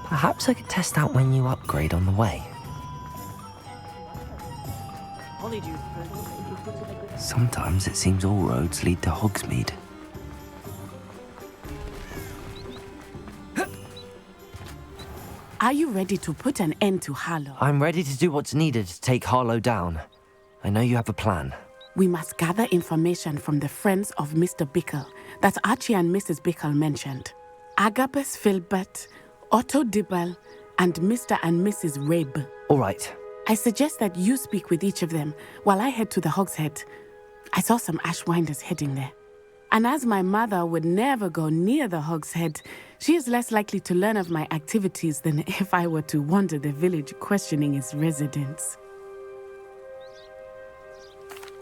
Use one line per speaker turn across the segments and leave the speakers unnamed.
Perhaps I could test out my new upgrade on the way. Sometimes it seems all roads lead to Hogsmeade.
Are you ready to put an end to Harlow?
I'm ready to do what's needed to take Harlow down. I know you have a plan.
We must gather information from the friends of Mr. Bickle that Archie and Mrs. Bickle mentioned. Agabus Filbert, Otto Dibble, and Mr. and Mrs. Rabe.
All right.
I suggest that you speak with each of them while I head to the Hogshead. I saw some Ashwinders heading there. And as my mother would never go near the Hogshead, she is less likely to learn of my activities than if I were to wander the village questioning its residents.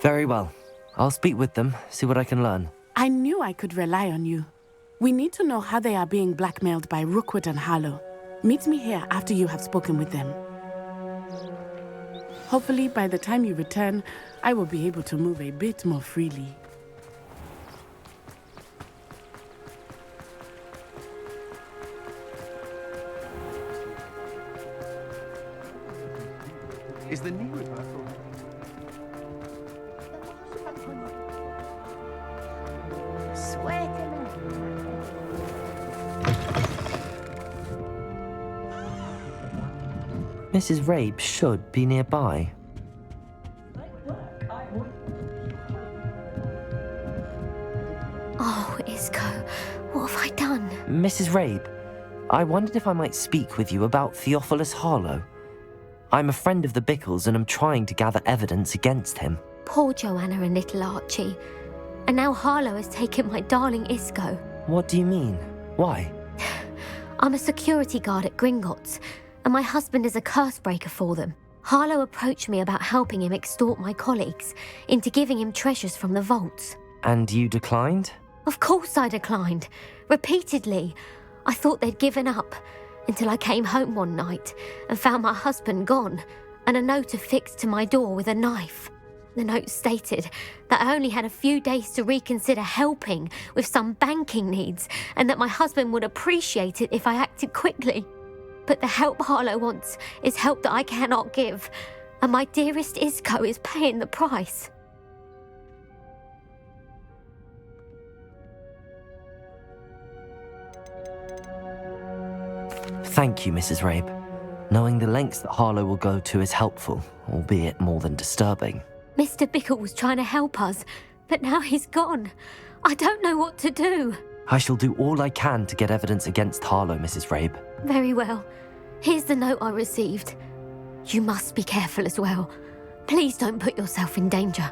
Very well. I'll speak with them, see what I can learn.
I knew I could rely on you. We need to know how they are being blackmailed by Rookwood and Harlow. Meet me here after you have spoken with them. Hopefully, by the time you return, I will be able to move a bit more freely.
Is the knee reversal?
Mrs. Rabe should be nearby.
Oh, Isco, what have I done?
Mrs. Rabe, I wondered if I might speak with you about Theophilus Harlow. I'm a friend of the Bickles and I'm trying to gather evidence against him.
Poor Joanna and little Archie. And now Harlow has taken my darling Isco.
What do you mean? Why?
I'm a security guard at Gringotts, and my husband is a curse breaker for them. Harlow approached me about helping him extort my colleagues into giving him treasures from the vaults.
And you declined?
Of course I declined. Repeatedly. I thought they'd given up, until I came home one night and found my husband gone, and a note affixed to my door with a knife. The note stated that I only had a few days to reconsider helping with some banking needs, and that my husband would appreciate it if I acted quickly. But the help Harlow wants is help that I cannot give, and my dearest Isco is paying the price.
Thank you, Mrs. Rabe. Knowing the lengths that Harlow will go to is helpful, albeit more than disturbing.
Mr. Bickle was trying to help us, but now he's gone. I don't know what to do.
I shall do all I can to get evidence against Harlow, Mrs. Rabe.
Very well. Here's the note I received. You must be careful as well. Please don't put yourself in danger.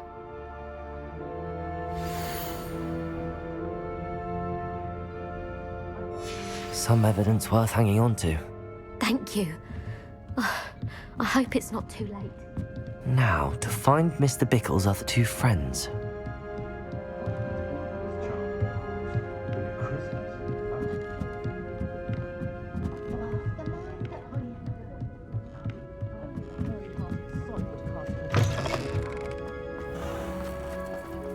Some evidence worth hanging on to.
Thank you. I hope it's not too late.
Now, to find Mr. Bickle's other two friends.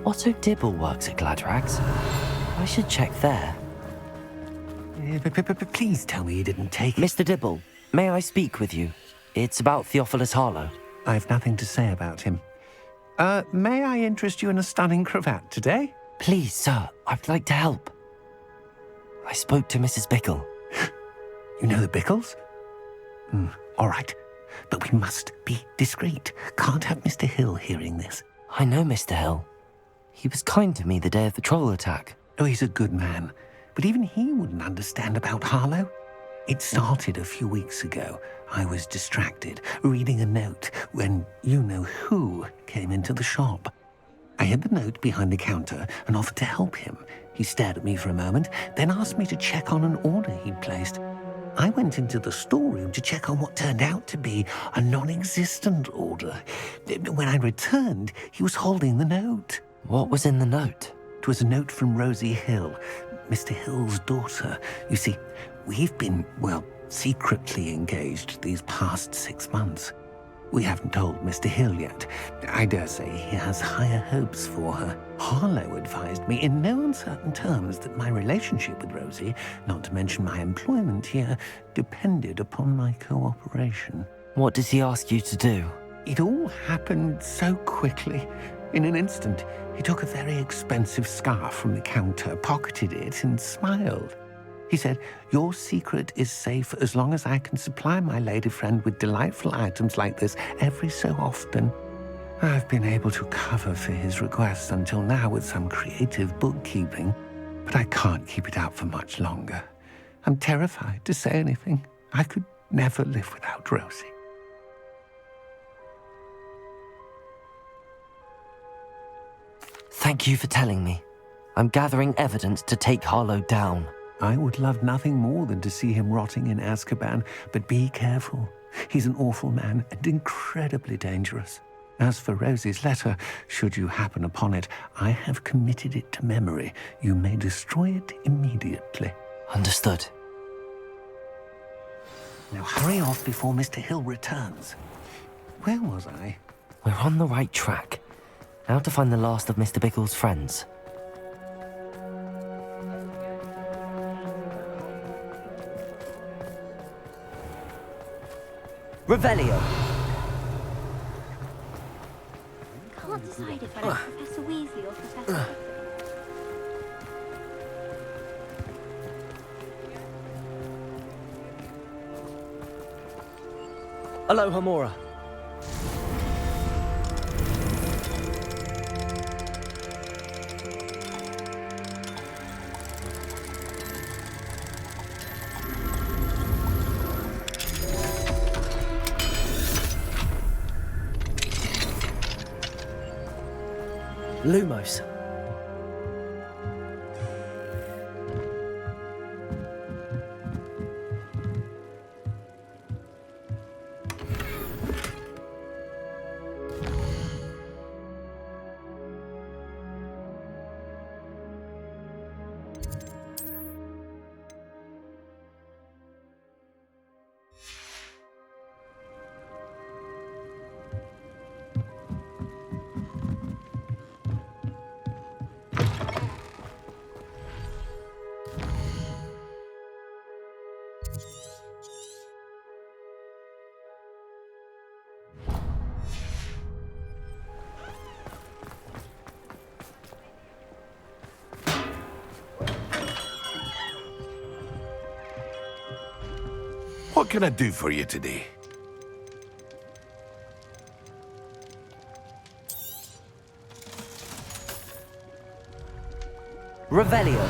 Otto Dibble works at Gladrags. I should check there.
Please tell me you didn't take it.
Mr. Dibble, may I speak with you? It's about Theophilus Harlow.
I've nothing to say about him. May I interest you in a stunning cravat today?
Please, sir, I'd like to help. I spoke to Mrs. Bickle.
You know the Bickles? All right. But we must be discreet. Can't have Mr. Hill hearing this.
I know Mr. Hill. He was kind to me the day of the troll attack.
Oh, he's a good man. But even he wouldn't understand about Harlow. It started a few weeks ago. I was distracted, reading a note, when you-know-who came into the shop. I hid the note behind the counter and offered to help him. He stared at me for a moment, then asked me to check on an order he'd placed. I went into the storeroom to check on what turned out to be a non-existent order. When I returned, he was holding the note.
What was in the note?
It was a note from Rosie Hill, Mr. Hill's daughter. You see, we've been, secretly engaged these past 6 months. We haven't told Mr. Hill yet. I dare say he has higher hopes for her. Harlow advised me in no uncertain terms that my relationship with Rosie, not to mention my employment here, depended upon my cooperation.
What does he ask you to do?
It all happened so quickly. In an instant, he took a very expensive scarf from the counter, pocketed it, and smiled. He said, "Your secret is safe as long as I can supply my lady friend with delightful items like this every so often." I've been able to cover for his requests until now with some creative bookkeeping, but I can't keep it out for much longer. I'm terrified to say anything. I could never live without Rosie.
Thank you for telling me. I'm gathering evidence to take Harlow down.
I would love nothing more than to see him rotting in Azkaban, but be careful. He's an awful man and incredibly dangerous. As for Rosie's letter, should you happen upon it, I have committed it to memory. You may destroy it immediately.
Understood.
Now hurry off before Mr. Hill returns. Where was I?
We're on the right track. Now to find the last of Mr. Bickle's friends. Revelio.
Can't decide if I like Professor Weasley or Professor Pickle.
Aloha, Mora. Lumos.
What can I do for you today?
Revelio.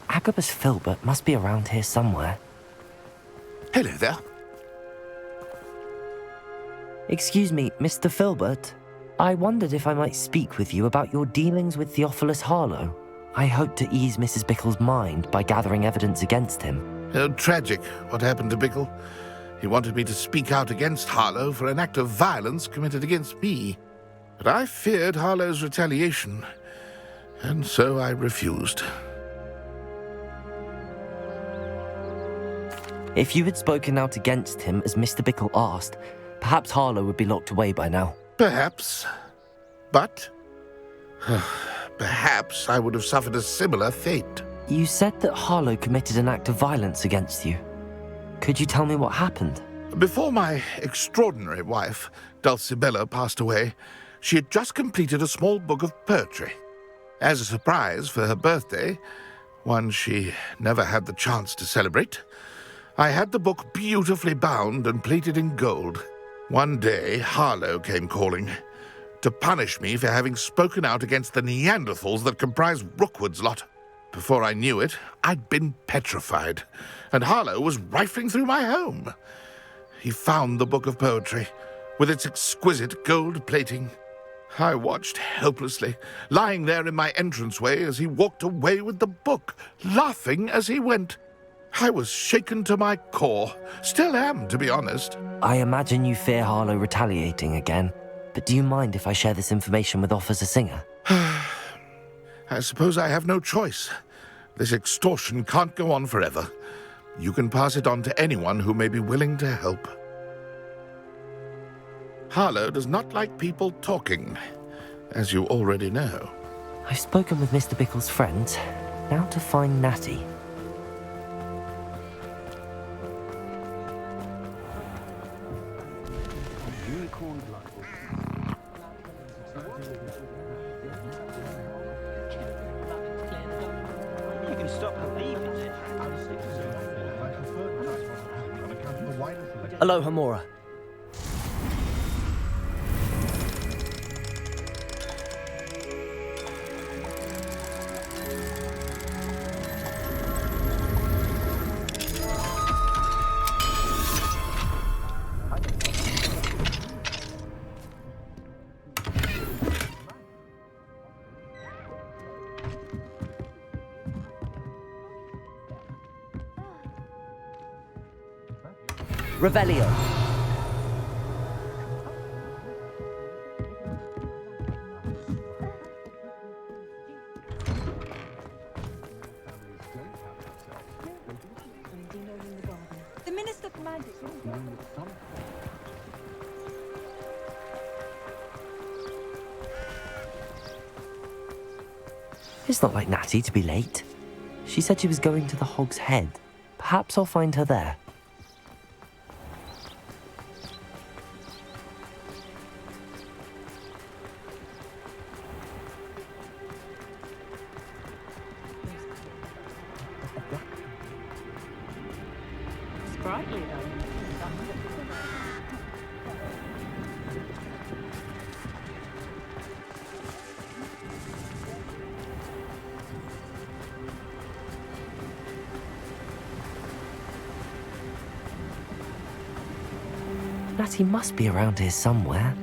Agabus Filbert must be around here somewhere.
Hello there.
Excuse me, Mr. Filbert. I wondered if I might speak with you about your dealings with Theophilus Harlow. I hope to ease Mrs. Bickle's mind by gathering evidence against him.
Oh, tragic what happened to Bickle. He wanted me to speak out against Harlow for an act of violence committed against me. But I feared Harlow's retaliation, and so I refused.
If you had spoken out against him as Mr. Bickle asked, perhaps Harlow would be locked away by now.
Perhaps. But perhaps I would have suffered a similar fate.
You said that Harlow committed an act of violence against you. Could you tell me what happened?
Before my extraordinary wife, Dulcibella, passed away, she had just completed a small book of poetry. As a surprise for her birthday, one she never had the chance to celebrate, I had the book beautifully bound and plated in gold. One day, Harlow came calling to punish me for having spoken out against the Neanderthals that comprise Rookwood's lot. Before I knew it, I'd been petrified, and Harlow was rifling through my home. He found the book of poetry, with its exquisite gold plating. I watched helplessly, lying there in my entranceway as he walked away with the book, laughing as he went. I was shaken to my core. Still am, to be honest.
I imagine you fear Harlow retaliating again, but do you mind if I share this information with Officer Singer?
I suppose I have no choice. This extortion can't go on forever. You can pass it on to anyone who may be willing to help. Harlow does not like people talking, as you already know.
I've spoken with Mr. Bickle's friends. Now to find Natty.
Aloha, Mora. Revelio.
The Minister for Magic.
It's not like Natty to be late. She said she was going to the Hog's Head. Perhaps I'll find her there.
Sprightly, though.
Natty must be around here somewhere.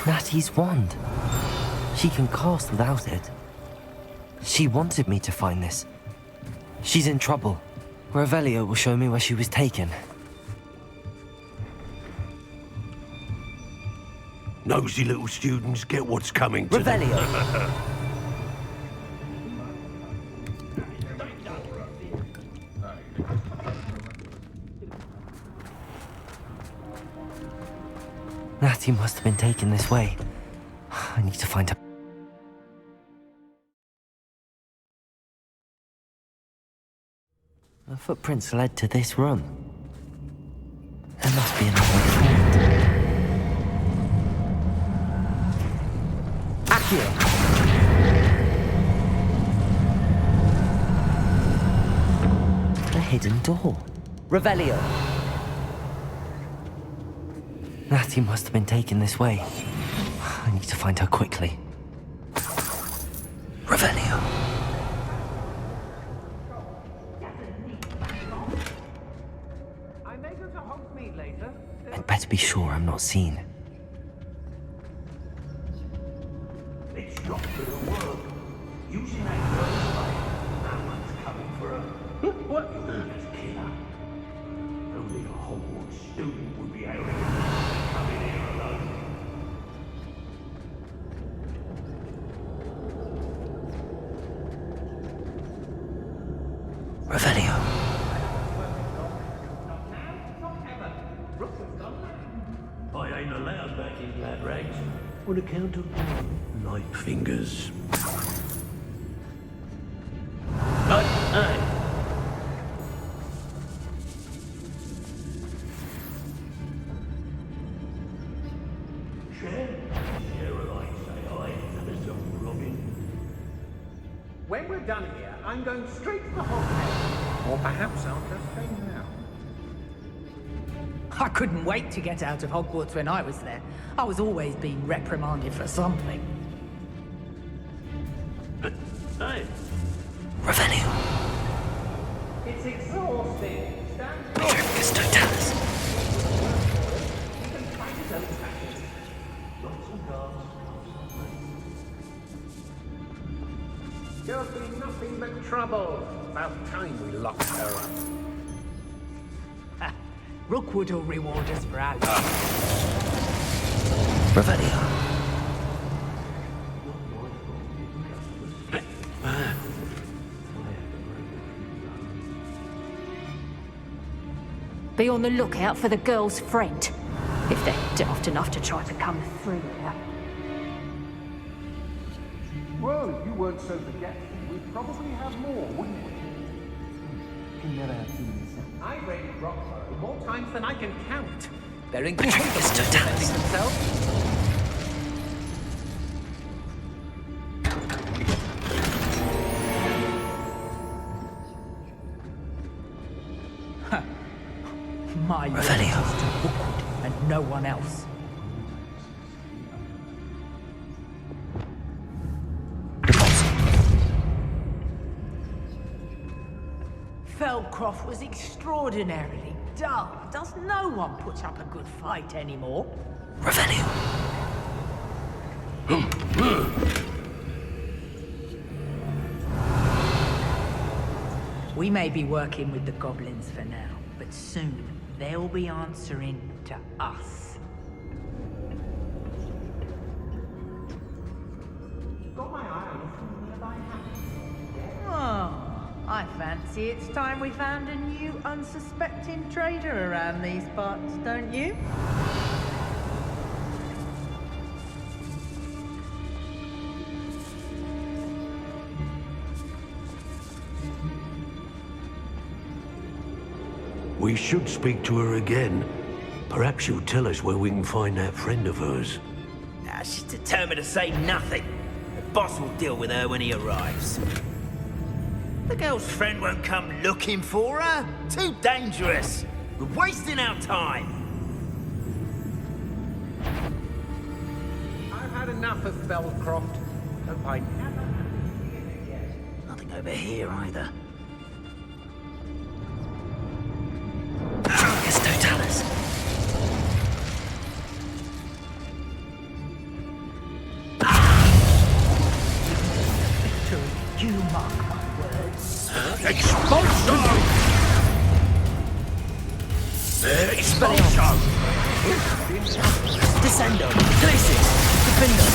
Natty's wand. She can cast without it. She wanted me to find this. She's in trouble. Revelio will show me where she was taken.
Nosy little students get what's coming to them.
Revelio.
Natty must have been taken this way. I need to find her. The footprints led to this room. There must be another way forward.
Accio.
A hidden door.
Revelio.
Natty must have been taken this way. I need to find her quickly. Revelio. I'd better be sure I'm not seen.
Let's drop to the world. Using that girl's life. No one's coming for her. What? Just kill her. Only a Hogwarts student would be able to come in here alone.
Revelio.
I ain't allowed back in glad rags. On account of light fingers. Hey!
When we're done here, I'm going straight to the Hogwarts. Or perhaps I'll just stay now.
I couldn't wait to get out of Hogwarts when I was there. I was always being reprimanded for something.
Hey!
Revelio.
It's exhausting. Stand still.
Retricus totalis.
You can fight his own passions.
Lots of guards.
There'll be nothing but trouble. About time we locked her up.
Rookwood will reward us for our
Revelio.
Be on the lookout for the girl's friend. If they're daft enough to try to come through here.
Well, if you weren't so forgetful, we'd probably have more, wouldn't we?
Can never have too many sounds.
I raided Rockborough more times than I can count.
They're incapable of defending themselves.
My
Revelio.
is to Rookwood and no one else. Feldcroft was extraordinarily dull. Does no one put up a good fight anymore?
Revelio.
We may be working with the goblins for now, but soon they'll be answering to us.
Got my eye on a few nearby houses.
Oh, I fancy it's time we found a new unsuspecting trader around these parts, don't you?
We should speak to her again. Perhaps she'll tell us where we can find that friend of hers.
Nah, she's determined to say nothing. The boss will deal with her when he arrives. The girl's friend won't come looking for her. Too dangerous. We're wasting our time.
I've had enough of Feldcroft. Hope I never have to see it again.
Nothing over here either.
It's Totalis.
Victory, you mark my words.
Expulsion! Expulsion!
Descendo! Glacis! Defender!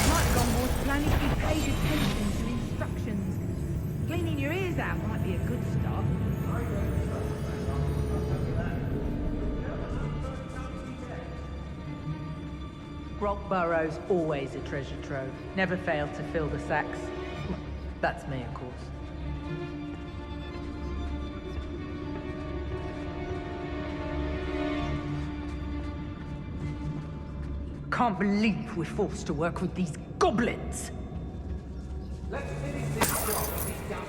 Might was planning to be paid attention to instructions. Cleaning your ears out might be a good start.
Rockborough's always a treasure trove. Never failed to fill the sacks. That's me, of course. Can't believe we're forced to work with these goblins.
Let's finish this job and be done.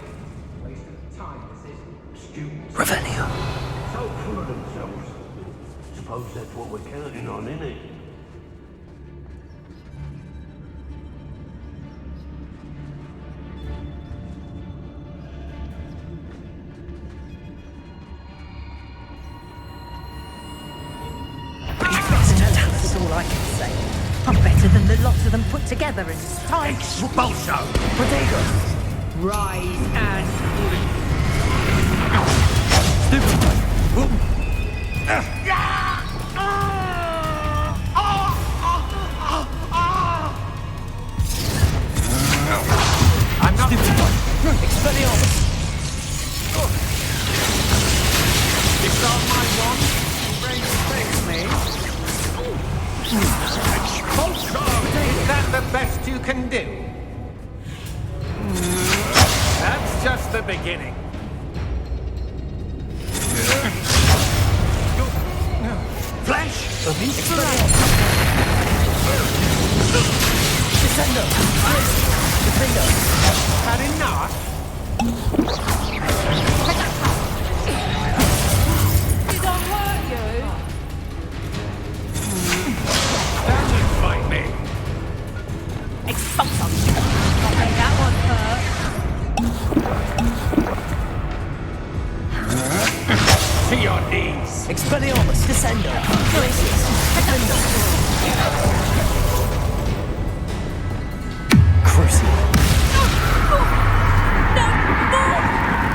Waste of time, this is.
Students,
Revelio.
so full of themselves. Suppose that's what we're counting on, innit?
That's all I can say. I'm better than the lot of them put together, and it's time.
Expulsion!
Protego.
Rise and
I'm not
Expelliarmus!
It's not my wand. Afraid to fix me. Expulsion! Is that the best you can do? That's just the beginning.
Flash of
Descendo! Defender!
Had enough?
Did I hurt you?
Doesn't fight me.
expulsion.
Okay, that one hurt.
To your knees.
Expelliarmus! Descendo! Glacis! Defender! Crucible!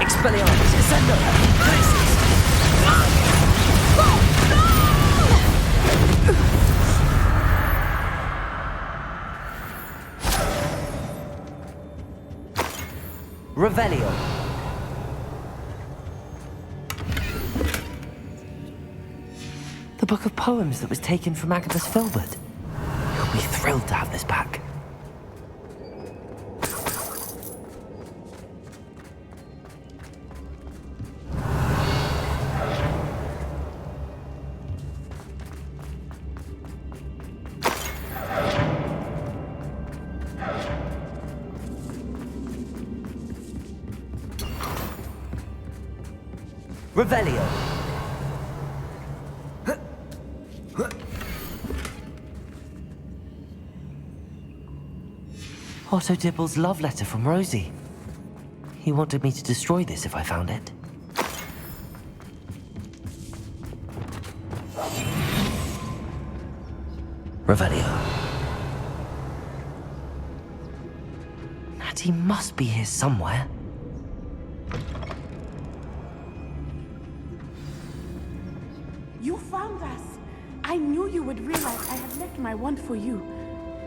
Expelliarmus!
book of poems that was taken from Agabus Filbert. He'll be thrilled to have this back.
Revelio.
Otto Dibble's love letter from Rosie. He wanted me to destroy this if I found it. Revelio. Natty must be here somewhere.
You found us. I knew you would realize I had left my wand for you.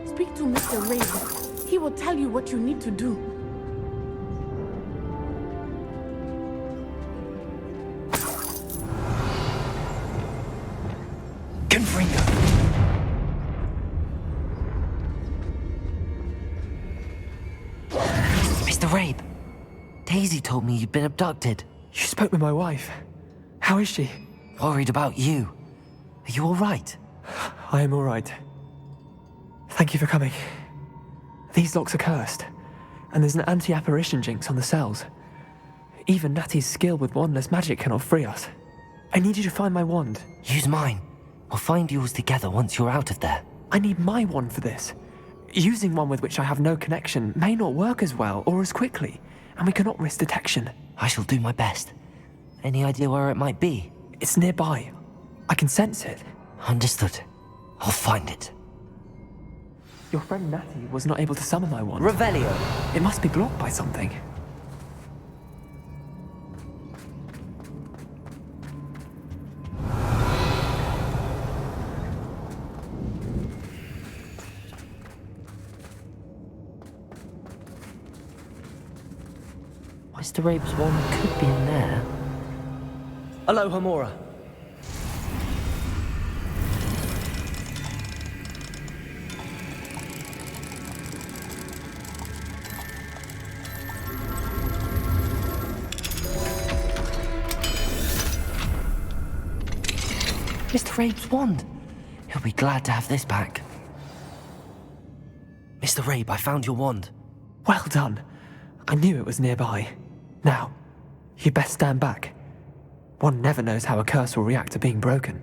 Speak to Mr. Raven. He will tell you what you need to do.
Confringo.
Mr. Rabe, Daisy told me you'd been abducted.
You spoke with my wife. How is she?
Worried about you. Are you all right?
I am all right. Thank you for coming. These locks are cursed, and there's an anti-apparition jinx on the cells. Even Natty's skill with wandless magic cannot free us. I need you to find my wand.
Use mine. We'll find yours together once you're out of there.
I need my wand for this. Using one with which I have no connection may not work as well or as quickly, and we cannot risk detection.
I shall do my best. Any idea where it might be?
It's nearby. I can sense it.
Understood. I'll find it.
Your friend Natty was not able to summon my wand.
Revelio.
It must be blocked by something.
Mr. Rabe's wand could be in there.
Aloha Mora.
Mr. Rabe's wand. He'll be glad to have this back. Mr. Rabe, I found your wand.
Well done. I knew it was nearby. Now, you best stand back. One never knows how a curse will react to being broken.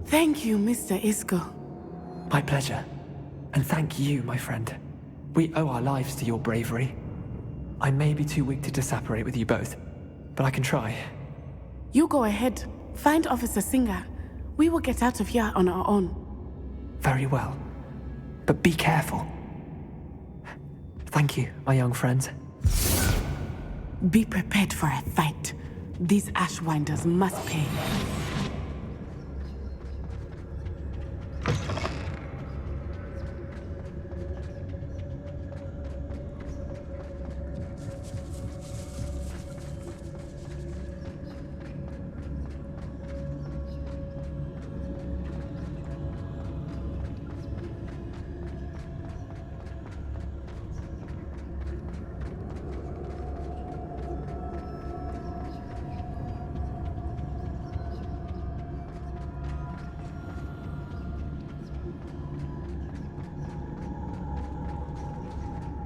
Thank you, Mr. Isco.
My pleasure. And thank you, my friend. We owe our lives to your bravery. I may be too weak to disapparate with you both, but I can try.
You go ahead. Find Officer Singer. We will get out of here on our own.
Very well. But be careful. Thank you, my young friends.
Be prepared for a fight. These Ashwinders must pay.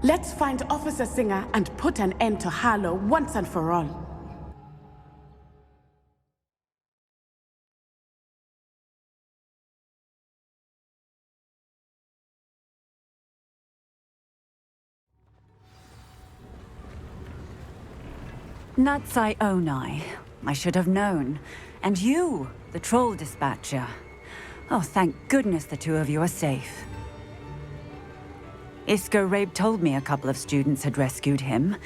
Let's find Officer Singer and put an end to Harlow once and for all.
Natsai Onai. I should have known. And you, the troll dispatcher. Oh, thank goodness the two of you are safe. Isco Rabe told me a couple of students had rescued him.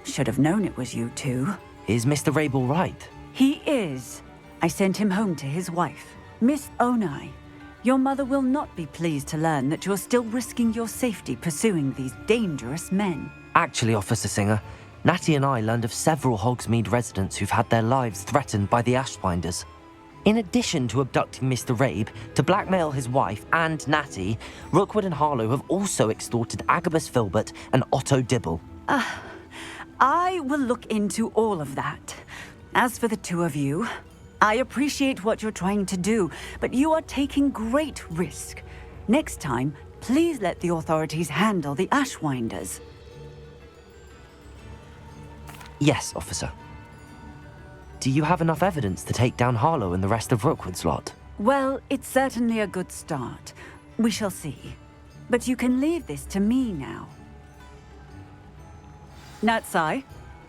Should have known it was you two.
Is Mr. Rabe all right?
He is. I sent him home to his wife, Miss Onai. Your mother will not be pleased to learn that you're still risking your safety pursuing these dangerous men.
Actually, Officer Singer, Natty and I learned of several Hogsmeade residents who've had their lives threatened by the Ashwinders. In addition to abducting Mr. Rabe to blackmail his wife and Natty, Rookwood and Harlow have also extorted Agabus Filbert and Otto Dibble.
I will look into all of that. As for the two of you, I appreciate what you're trying to do, but you are taking great risk. Next time, please let the authorities handle the Ashwinders.
Yes, officer. Do you have enough evidence to take down Harlow and the rest of Rookwood's lot?
Well, it's certainly a good start. We shall see. But you can leave this to me now. Natsai,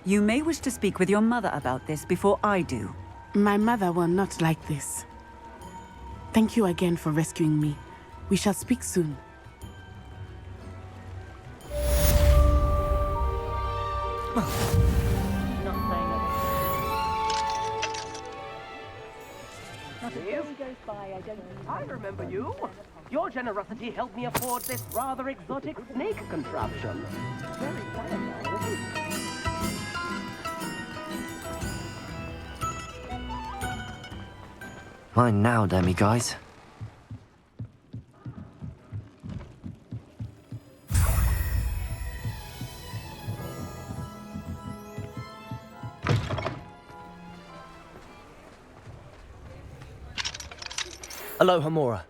you may wish to speak with your mother about this before I do.
My mother will not like this. Thank you again for rescuing me. We shall speak soon.
I remember you. Your generosity helped me afford this rather exotic snake contraption. Very fine now, isn't it?
Mine now, guys.
Aloha, Mora.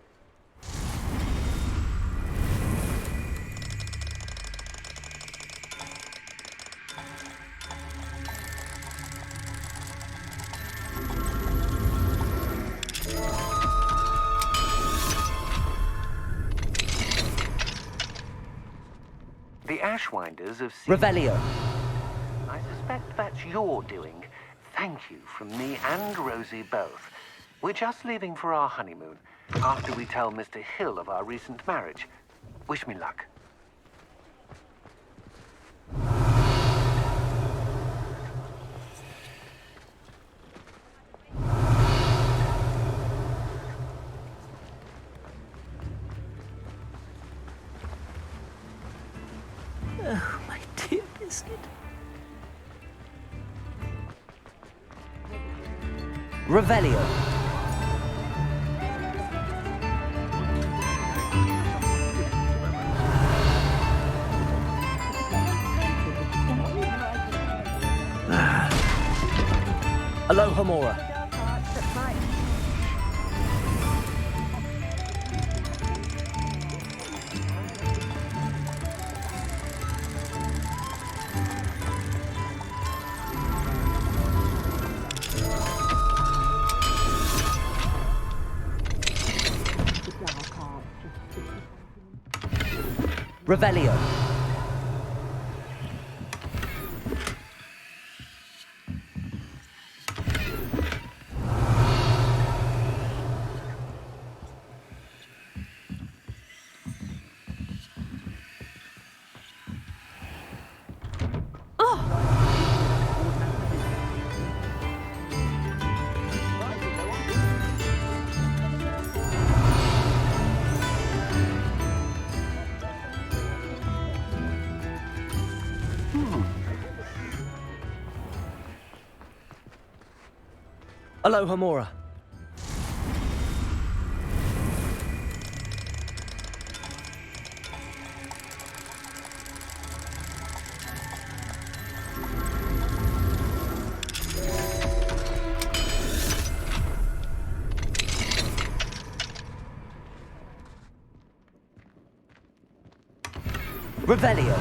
The Ashwinders have seen...
Revelio.
I suspect that's your doing. Thank you from me and Rosie both. We're just leaving for our honeymoon, after we tell Mr. Hill of our recent marriage. Wish me luck.
Oh, my dear biscuit. Revelio. Aloha, Mora. Revelio. Aloha, Mora. Revelio.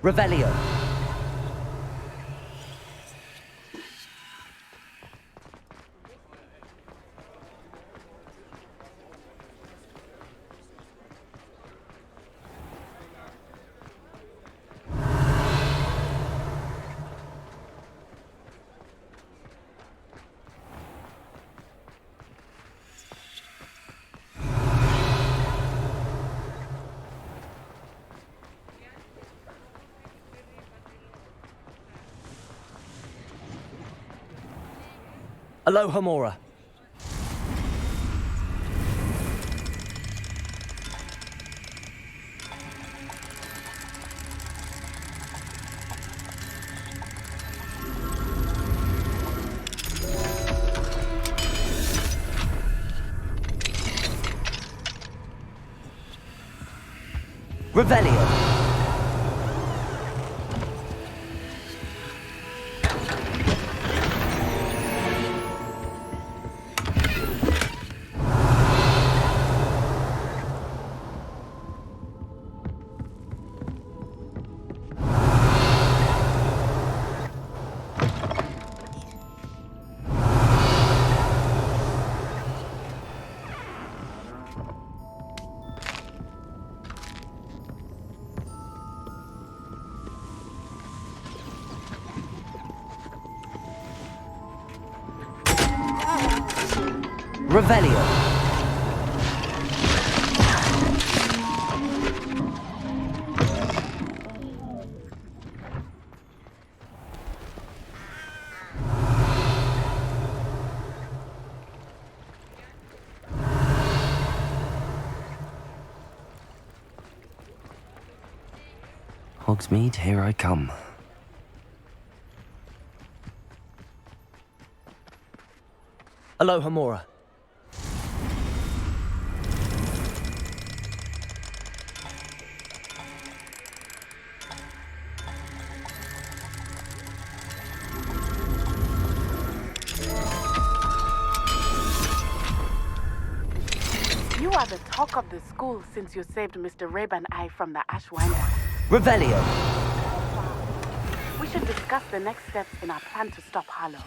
Revelio. Aloha Mora. Revelio. Revelio. Hogsmeade, here I come. Aloha Mora.
You are the talk of the school since you saved Mr. Reb and I from the Ashwinder.
Revelio.
We should discuss the next steps in our plan to stop Harlow.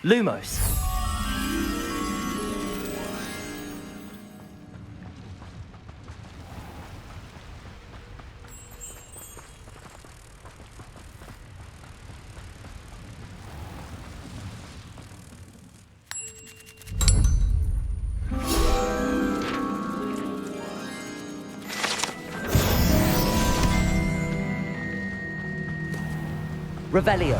Lumos. Revelio.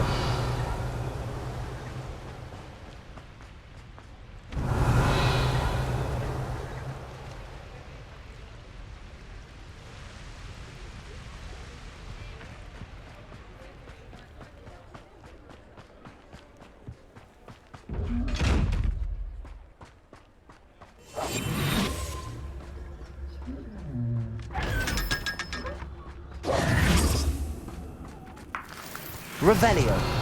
Revelio.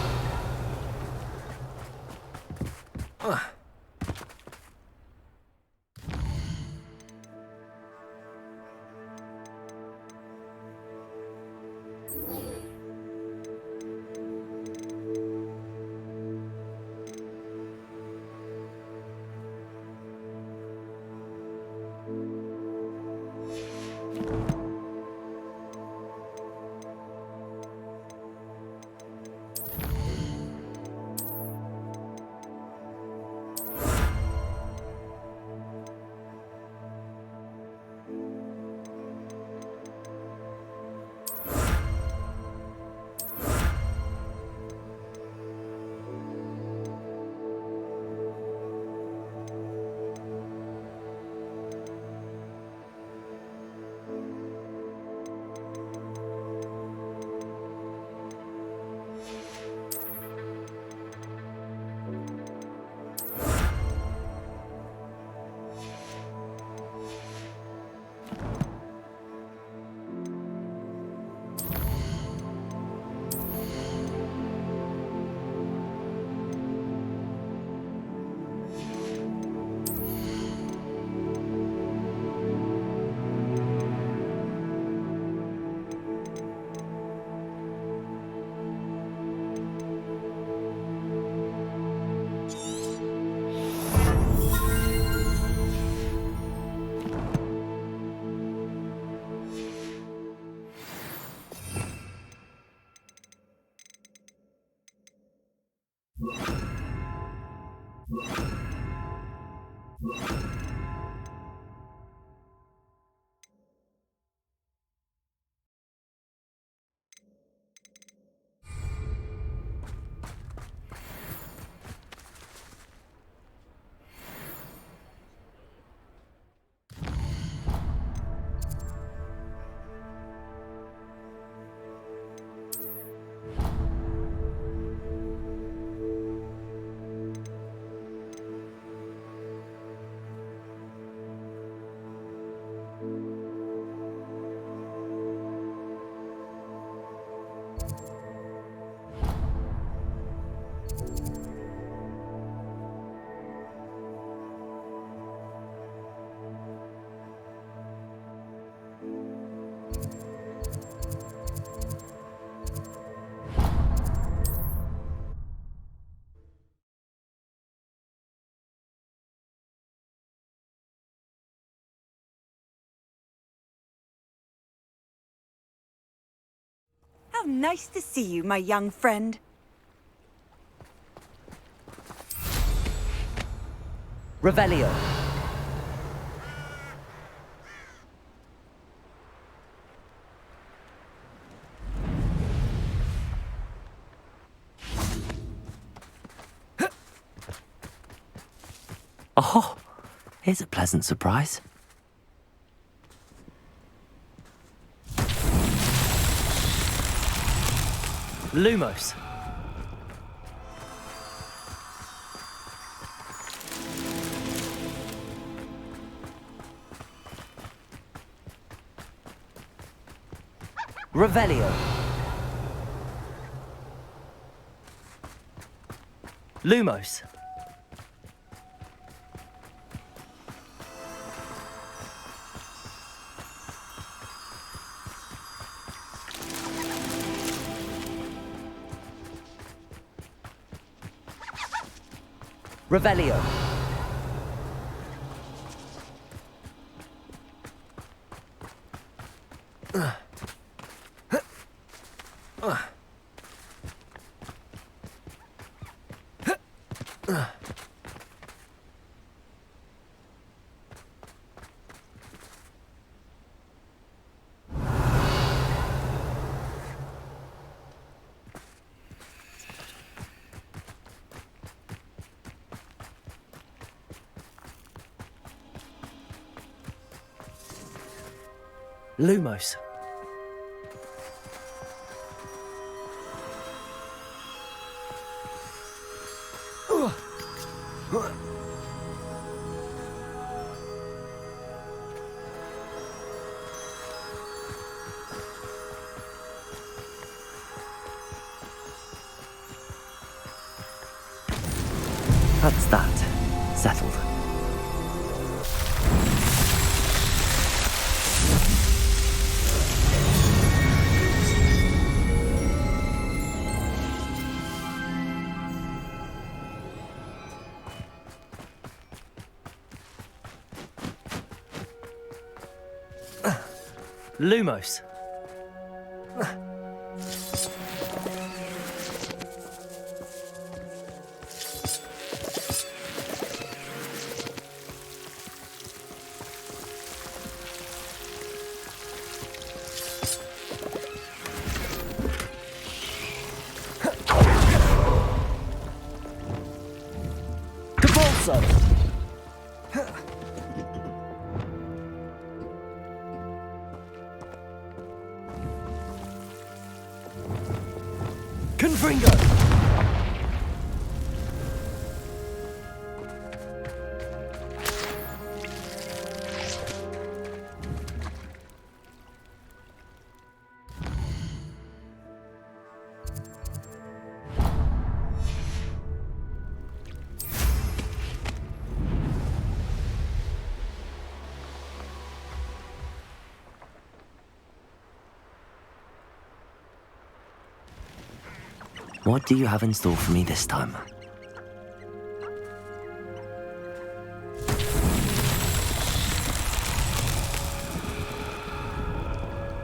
How nice to see you, my young friend.
Revelio. Oh, here's a pleasant surprise. Lumos. Revelio. Lumos. Revelio. Lumos. That's that. Settled. Lumos. Cabalso. Confringo! What do you have in store for me this time?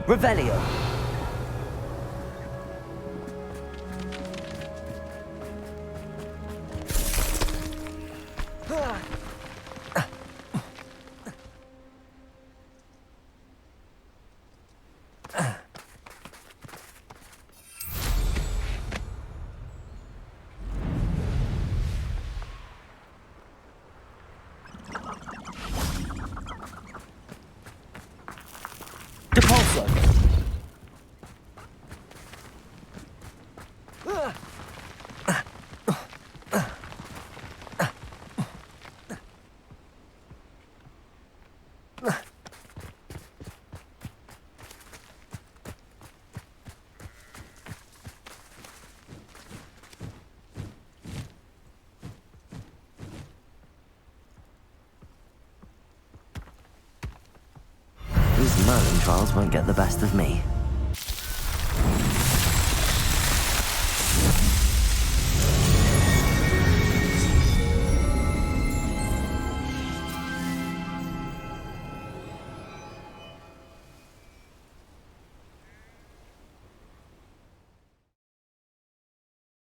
Revelio. Depulso. These Merlin trials won't get the best of me.